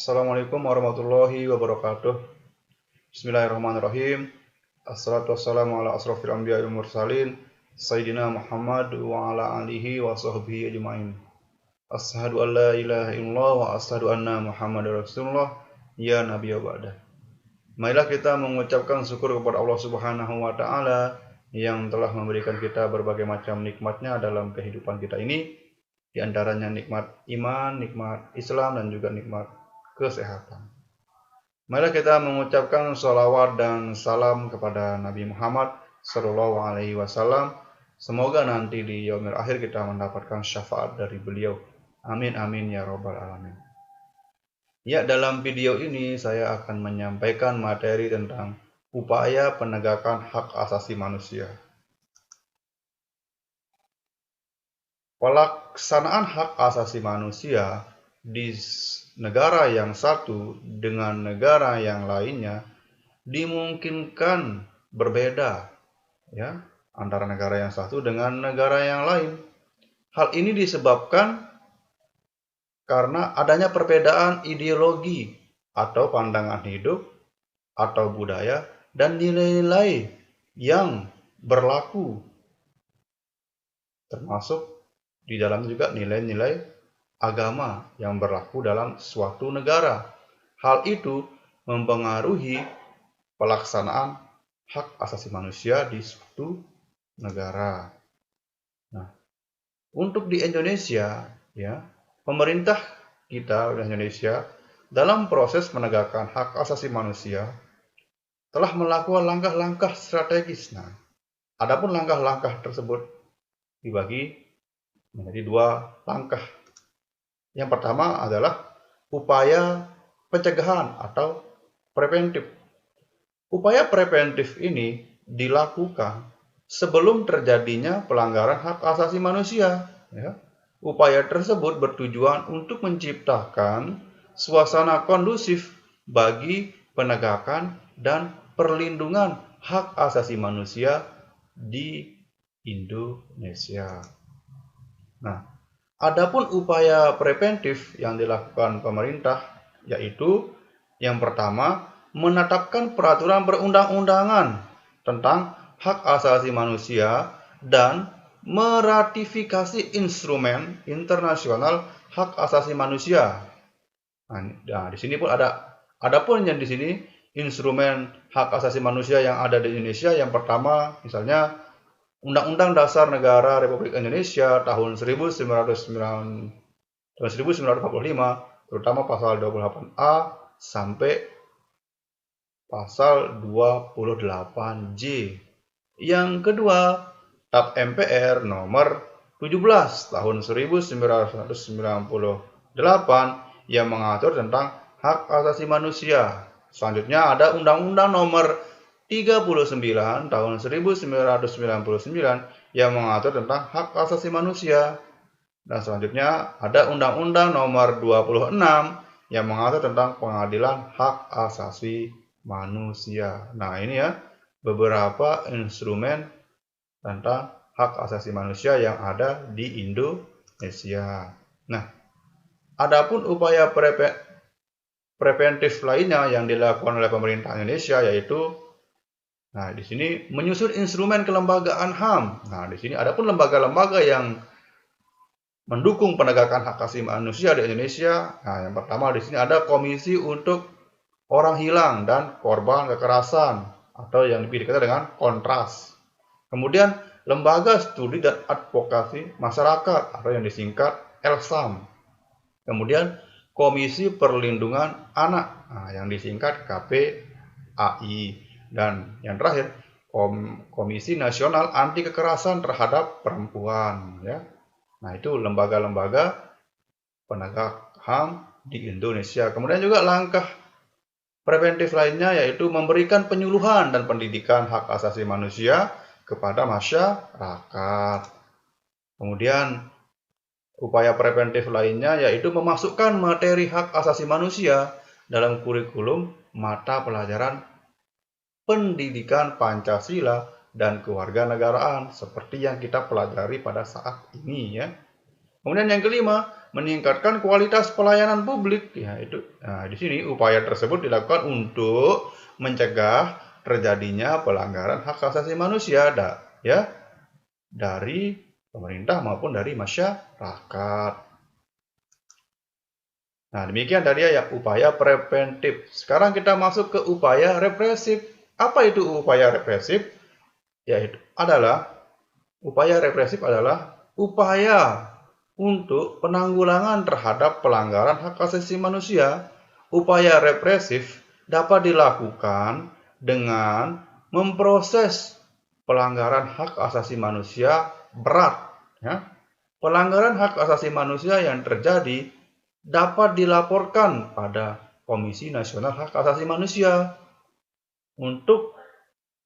Assalamualaikum warahmatullahi wabarakatuh. Bismillahirrahmanirrahim. Assalatu wassalamu ala asrofil anbiya wal mursalin Sayyidina Muhammad wa ala alihi wa sahbihi ajma'in. Ashhadu an la ilaha illallah wa ashhadu anna Muhammadar Rasulullah. Ya Nabi wa ba'da. Marilah kita mengucapkan syukur kepada Allah Subhanahu wa taala yang telah memberikan kita berbagai macam nikmatnya dalam kehidupan kita ini, di antaranya nikmat iman, nikmat Islam, dan juga nikmat kesehatan. Marilah kita mengucapkan sholawat dan salam kepada Nabi Muhammad Sallallahu Alaihi Wasallam. Semoga nanti di yaumil akhir kita mendapatkan syafaat dari beliau. Amin amin ya robbal alamin. Ya, dalam video ini saya akan menyampaikan materi tentang upaya penegakan hak asasi manusia. Pelaksanaan hak asasi manusia di negara yang satu dengan negara yang lainnya dimungkinkan berbeda, ya, antara negara yang satu dengan negara yang lain. Hal ini disebabkan karena adanya perbedaan ideologi atau pandangan hidup atau budaya dan nilai-nilai yang berlaku, termasuk di dalam juga nilai-nilai agama yang berlaku dalam suatu negara. Hal itu mempengaruhi pelaksanaan hak asasi manusia di suatu negara. Nah, untuk di Indonesia, ya, pemerintah kita di Indonesia dalam proses menegakkan hak asasi manusia telah melakukan langkah-langkah strategis. Nah, adapun langkah-langkah tersebut dibagi menjadi dua langkah. Yang pertama adalah upaya pencegahan atau preventif. Upaya preventif ini dilakukan sebelum terjadinya pelanggaran hak asasi manusia. Ya. Upaya tersebut bertujuan untuk menciptakan suasana kondusif bagi penegakan dan perlindungan hak asasi manusia di Indonesia. Nah, adapun upaya preventif yang dilakukan pemerintah yaitu yang pertama, menetapkan peraturan perundang-undangan tentang hak asasi manusia dan meratifikasi instrumen internasional hak asasi manusia. Nah, di sini pun adapun yang di sini instrumen hak asasi manusia yang ada di Indonesia, yang pertama misalnya Undang-Undang Dasar Negara Republik Indonesia tahun 1945, terutama pasal 28A sampai pasal 28J. Yang kedua, TAP MPR nomor 17 tahun 1998 yang mengatur tentang hak asasi manusia. Selanjutnya ada Undang-Undang nomor 39 tahun 1999 yang mengatur tentang hak asasi manusia. Dan selanjutnya ada Undang-Undang nomor 26 yang mengatur tentang pengadilan hak asasi manusia. Nah, ini ya beberapa instrumen tentang hak asasi manusia yang ada di Indonesia. Nah, adapun upaya preventif lainnya yang dilakukan oleh pemerintah Indonesia yaitu, nah, di sini menyusun instrumen kelembagaan HAM. Nah, di sini adapun lembaga-lembaga yang mendukung penegakan hak asasi manusia di Indonesia. Nah, yang pertama di sini ada Komisi untuk Orang Hilang dan Korban Kekerasan atau yang lebih dikenal dengan Kontras. Kemudian Lembaga Studi dan Advokasi Masyarakat atau yang disingkat LSAM. Kemudian Komisi Perlindungan Anak, nah, yang disingkat KPAI. Dan yang terakhir Komisi Nasional Anti Kekerasan Terhadap Perempuan, ya. Nah, itu lembaga-lembaga penegak HAM di Indonesia. Kemudian juga langkah preventif lainnya yaitu memberikan penyuluhan dan pendidikan hak asasi manusia kepada masyarakat. Kemudian upaya preventif lainnya yaitu memasukkan materi hak asasi manusia dalam kurikulum mata pelajaran pendidikan Pancasila dan kewarganegaraan seperti yang kita pelajari pada saat ini, ya. Kemudian yang kelima, meningkatkan kualitas pelayanan publik. Ya, itu. Nah, di sini upaya tersebut dilakukan untuk mencegah terjadinya pelanggaran hak asasi manusia, ya, dari pemerintah maupun dari masyarakat. Nah, demikian tadi ya upaya preventif. Sekarang kita masuk ke upaya represif. Apa itu upaya represif? Yaitu upaya represif adalah upaya untuk penanggulangan terhadap pelanggaran hak asasi manusia. Upaya represif dapat dilakukan dengan memproses pelanggaran hak asasi manusia berat. Ya. Pelanggaran hak asasi manusia yang terjadi dapat dilaporkan pada Komisi Nasional Hak Asasi Manusia untuk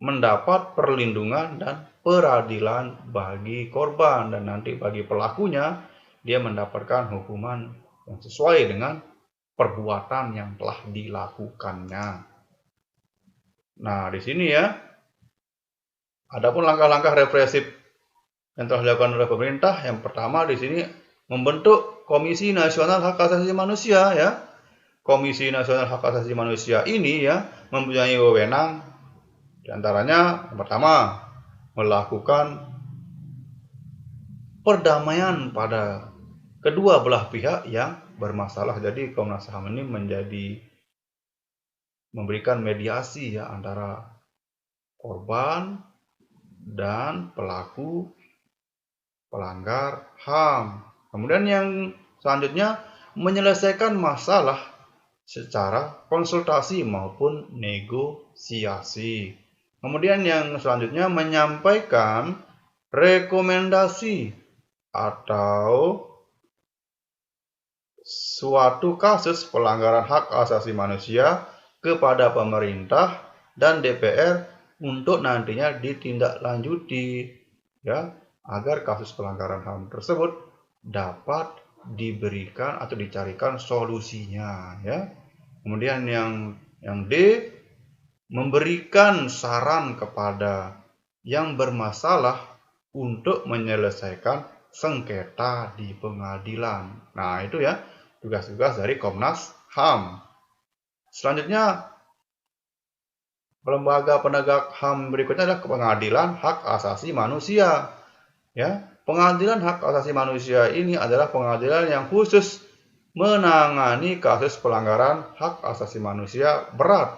mendapat perlindungan dan peradilan bagi korban, dan nanti bagi pelakunya dia mendapatkan hukuman yang sesuai dengan perbuatan yang telah dilakukannya. Nah, di sini ya, adapun langkah-langkah represif yang telah dilakukan oleh pemerintah, yang pertama di sini membentuk Komisi Nasional Hak Asasi Manusia ya. Komisi Nasional Hak Asasi Manusia ini ya mempunyai wewenang di antaranya yang pertama melakukan perdamaian pada kedua belah pihak yang bermasalah. Jadi Komnas HAM ini memberikan mediasi ya antara korban dan pelaku pelanggar HAM. Kemudian yang selanjutnya menyelesaikan masalah secara konsultasi maupun negosiasi. Kemudian yang selanjutnya menyampaikan rekomendasi atau suatu kasus pelanggaran hak asasi manusia kepada pemerintah dan DPR untuk nantinya ditindaklanjuti ya, agar kasus pelanggaran HAM tersebut dapat diberikan atau dicarikan solusinya ya. Kemudian yang D, memberikan saran kepada yang bermasalah untuk menyelesaikan sengketa di pengadilan. Nah, itu ya tugas-tugas dari Komnas HAM. Selanjutnya lembaga penegak HAM berikutnya adalah Pengadilan Hak Asasi Manusia. Ya, Pengadilan Hak Asasi Manusia ini adalah pengadilan yang khusus menangani kasus pelanggaran hak asasi manusia berat.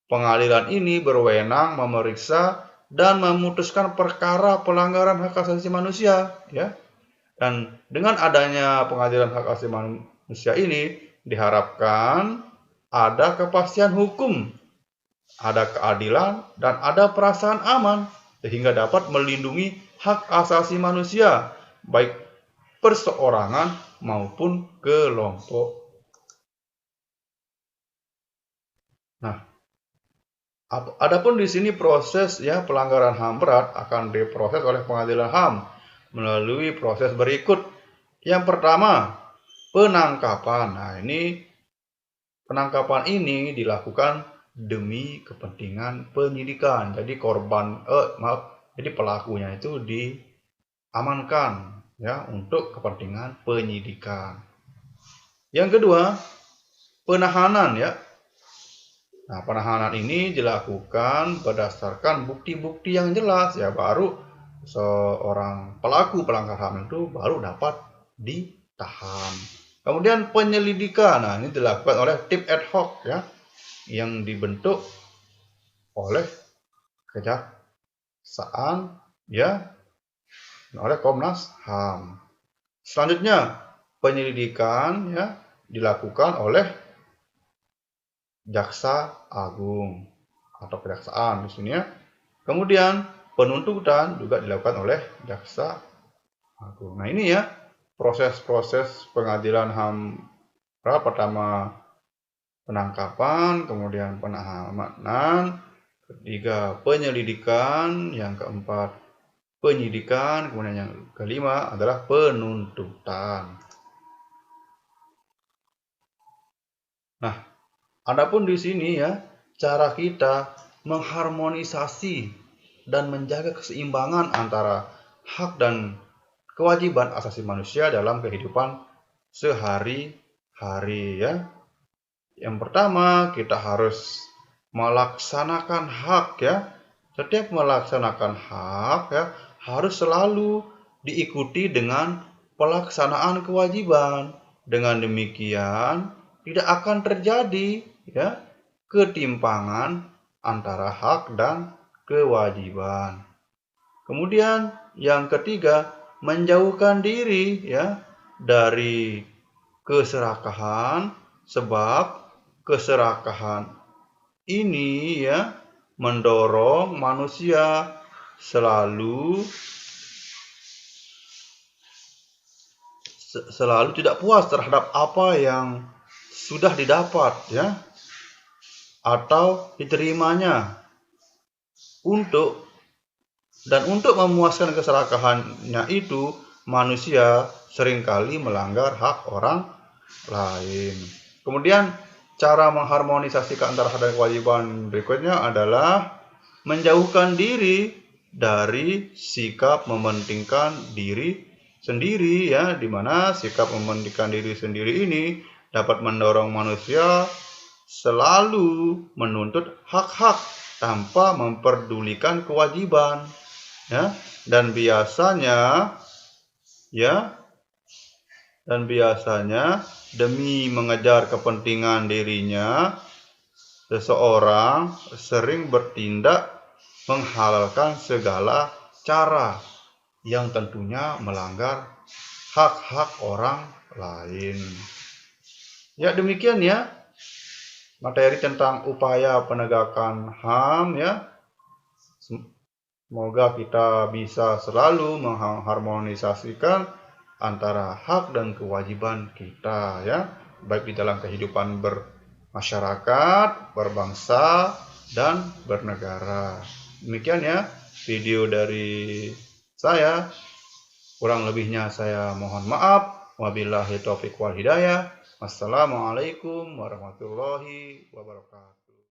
Pengadilan ini berwenang memeriksa dan memutuskan perkara pelanggaran hak asasi manusia, ya. Dan dengan adanya Pengadilan Hak Asasi Manusia ini diharapkan ada kepastian hukum, ada keadilan, dan ada perasaan aman sehingga dapat melindungi hak asasi manusia baik perseorangan maupun kelompok. Nah, adapun di sini proses ya pelanggaran HAM berat akan diproses oleh Pengadilan HAM melalui proses berikut. Yang pertama, penangkapan. Nah, penangkapan ini dilakukan demi kepentingan penyidikan. Jadi jadi pelakunya itu diamankan ya untuk kepentingan penyidikan. Yang kedua, penahanan ya. Nah, penahanan ini dilakukan berdasarkan bukti-bukti yang jelas ya, baru seorang pelaku pelanggar HAM itu baru dapat ditahan. Kemudian penyelidikan. Nah, ini dilakukan oleh tim ad hoc ya yang dibentuk oleh Kejaksaan ya, oleh Komnas HAM. Selanjutnya, penyelidikan ya dilakukan oleh Jaksa Agung atau Kejaksaan di sini ya. Kemudian penuntutan juga dilakukan oleh Jaksa Agung. Nah, ini ya proses-proses pengadilan HAM. Pertama penangkapan, kemudian penahanan, ketiga penyelidikan, yang keempat penyidikan, kemudian yang kelima adalah penuntutan. Nah, adapun di sini ya cara kita mengharmonisasi dan menjaga keseimbangan antara hak dan kewajiban asasi manusia dalam kehidupan sehari-hari ya. Yang pertama, kita harus melaksanakan hak ya. Setiap melaksanakan hak ya harus selalu diikuti dengan pelaksanaan kewajiban. Dengan demikian tidak akan terjadi ya ketimpangan antara hak dan kewajiban. Kemudian yang ketiga, menjauhkan diri ya dari keserakahan, sebab keserakahan ini ya mendorong manusia selalu tidak puas terhadap apa yang sudah didapat ya atau diterimanya. Untuk memuaskan keserakahannya itu, manusia seringkali melanggar hak orang lain. Kemudian cara mengharmonisasikan antara hak dan kewajiban berikutnya adalah menjauhkan diri dari sikap mementingkan diri sendiri ya, di mana sikap mementingkan diri sendiri ini dapat mendorong manusia selalu menuntut hak-hak tanpa memperdulikan kewajiban ya, dan biasanya demi mengejar kepentingan dirinya, seseorang sering bertindak menghalalkan segala cara yang tentunya melanggar hak-hak orang lain. Ya, demikian ya materi tentang upaya penegakan HAM ya. Semoga kita bisa selalu mengharmonisasikan antara hak dan kewajiban kita ya, baik di dalam kehidupan bermasyarakat, berbangsa, dan bernegara. Demikian ya video dari saya. Kurang lebihnya saya mohon maaf. Wabillahi taufiq wal hidayah. Wassalamualaikum warahmatullahi wabarakatuh.